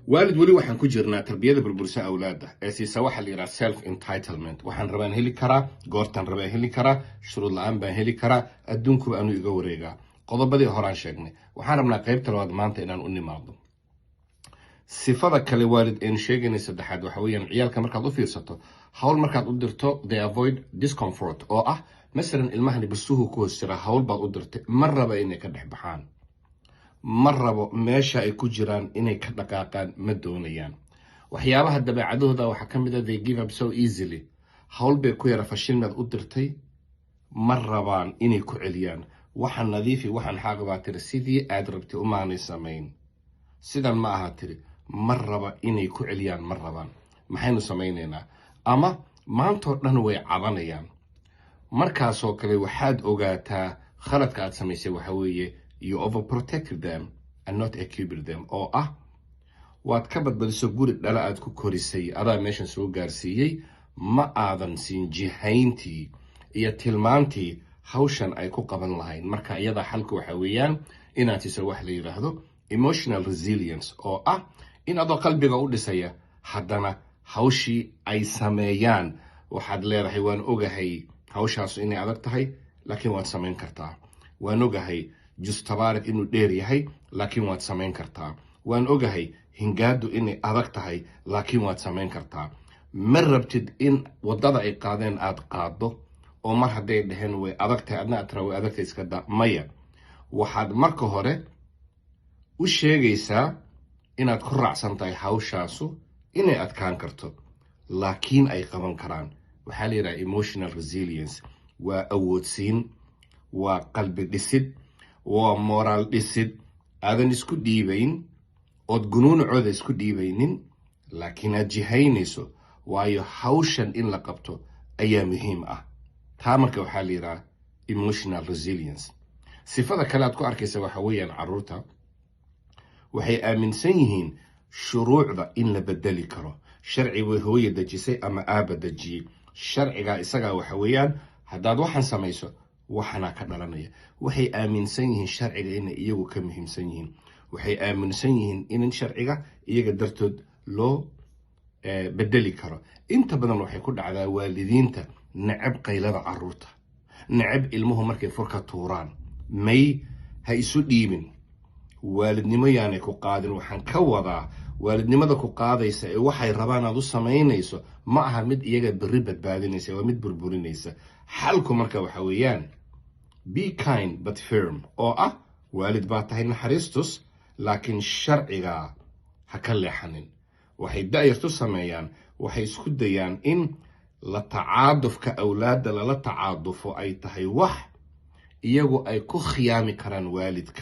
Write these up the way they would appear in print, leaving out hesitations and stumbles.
waalid weli waxaan ku jirnaa tarbiyada burburisa awlaada ee siisa waxa la yiraahdo self entitlement. waxaan rabaan heli karaa goortan rabaan heli karaa shuruud la'aan baan heli karaa adduunku aanu iga wareegaa. qodobadii horaan sheegnay waxaan rabnaa qaybta labaad maanta inaan u nimaado. sifada kale waalid aan sheegaynay saddexaad waxa weeyaan ciyaalka markaad u fiirsato hawl markaad u dirto they avoid discomfort oo ah masalan ilmahani basuhu ku hoos jira hawl baad u dirtay ma raba inay ka dhex baxaan, ma rabo meesha ay ku jiraan inay ka dhaqaaqaan, ma doonayaan. waxyaabaha dabeecadooda waxaa ka mid ah they give up so easily. hawl bay ku yara fashilmaad u dirtay ma rabaan inay ku celiyaan. waxaan nadiifi waxaan xaaq baa tiri sidii aad rabtay umaanay samayn, sidan ma aha tiri ma raba inay ku celiyaan, ma rabaan. maxaynu samaynaynaa? ama maantoo dhan way cabanayaan. markaasoo kale waxaad ogaataa khaladka aad samaysay waxa weeye you overprotected them and not equipped them, oo ah waad ka badbadiso guri dhala aad ku korisay adaa meeshan soo gaarsiiyey, ma aadan siin jihayntii iyo tilmaantii hawshan ay ku qaban lahayn. marka iyada xalka waxa weeyaan inaad siiso wax la yiraahdo emotional resilience, oo ah in adoo qalbiga u dhisaya haddana hawshii ay sameeyaan waxaad leedahay waan ogahay hawshaas inay adag tahay laakiin waad samayn kartaa. waan ogahay jus tabaarak inuu dheer yahay laakiin waad samayn kartaa. waan ogahay hingaadu inay adag tahay laakiin waad samayn kartaa. ma rabtid in wadada ay qaadeen aad qaado oo mar hadday dhaheen way adag tahay adna aad tira way adagtahay iska da. maya, waxaad marka hore u sheegaysaa inaad ku raacsan tahay hawshaasu inay adkaan karto laakiin ay qaban karaan. waxaa la yidhaha emotional resilience. waa awoodsiin, waa qalbi dhisid, waa moraal dhisid. aadan isku dhiibayn ood gunuunacooda isku dhiibaynin laakiin aad jihaynayso, waayo hawshan in la qabto ayaa muhiim ah. taa marka waxaa la yidhaha emotional resilience. sifada kale aad ku arkaysa waxa weeyaan carruurta waxay aaminsan yihiin shuruucda in la bedeli karo. sharci way hooya dejisay ama aaba dejiyey, sharcigaa isagaa waxa weeyaan haddaad waxaan samayso waxana ka dhalanaya. waxay aaminsan yihiin sharciga inay iyagu ka muhiimsan yihiin. waxay aaminsan yihiin in sharciga iyaga dartood loo bedeli karo. inta badan waxay ku dhacdaa waalidiinta necab qaylada carruurta, necab ilmuhu markay furka tuuraan. may ha isu dhiibin, waalidnimo yaanay ku qaadin. waxaan ka wadaa waalidnimada ku qaadaysa ee waxay rabaan aad u samaynayso ma aha mid iyaga berri badbaadinaysa, waa mid burburinaysa. xalku marka waxa weeyaan be kind but firm, oo ah waalid baa tahay naxariistus laakiin sharciga ha ka leexanin. waxay da'yartu sameeyaan waxay isku dayaan in la tacaadufka awlaadda lala tacaadufo ay tahay wax iyagu ay ku khiyaami karaan waalidka.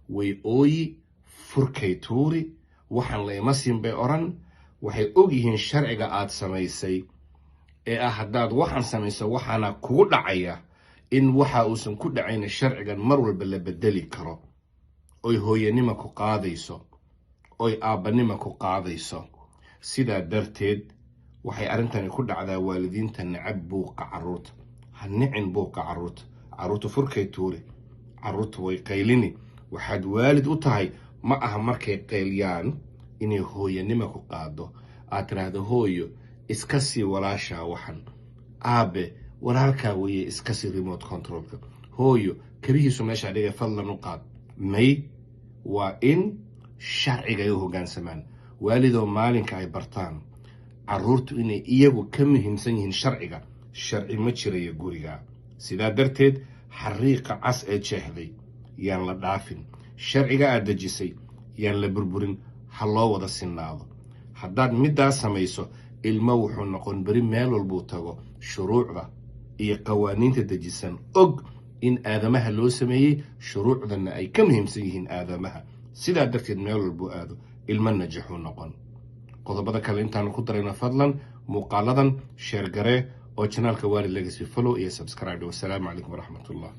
way ooyi, furkay tuuri, waxaan layma siin bay odhan. waxay og yihiin sharciga aad samaysay ee ah haddaad waxaan samayso waxaana kugu dhacaya in waxa uusan ku dhacayna sharcigan mar walba la bedeli karo. oy hooyanima ku qaadayso, oy aabbanima ku qaadayso. sidaa darteed waxay arrintani ku dhacdaa waalidiinta necab buuqa carruurta. ha nicin buuqa carruurta. carruurta furkay tuuri, carruurta way qaylini. waxaad waalid u tahay ma aha markay qayliyaan inay hooyanima ku qaado aad tiraahdo hooyo iska sii walaashaa waxan, aabe walaalkaa weeye iska sii remote controlka, hooyo kabihiisu meeshaa dhigay fadlan u qaad. may waa in sharciga ay u hoggaansamaan. waalidoo maalinka ay bartaan carruurtu inay iyagu ka muhiimsan yihiin sharciga, sharci ma jirayo guriga. sidaa darteed xariiqa cas ee jeexday yaan la dhaafin. sharciga aad dejisay yaan la burburin, ha loo wada sinnaado. haddaad middaas samayso ilmo wuxuu noqon beri meel walbuu tago shuruucda iyo qawaaniinta dejisan og in aadamaha loo sameeyey shuruucdana ay ka muhiimsan yihiin aadamaha. sidaa darteed meel walbuu aado ilmo najaxuu noqon. qodobada kale intaanu ku darayno fadlan muuqaaladan sheer garee oo janaalka waalid legacy follow iyo subscribe. wassalaamu calaykum waraxmatullah.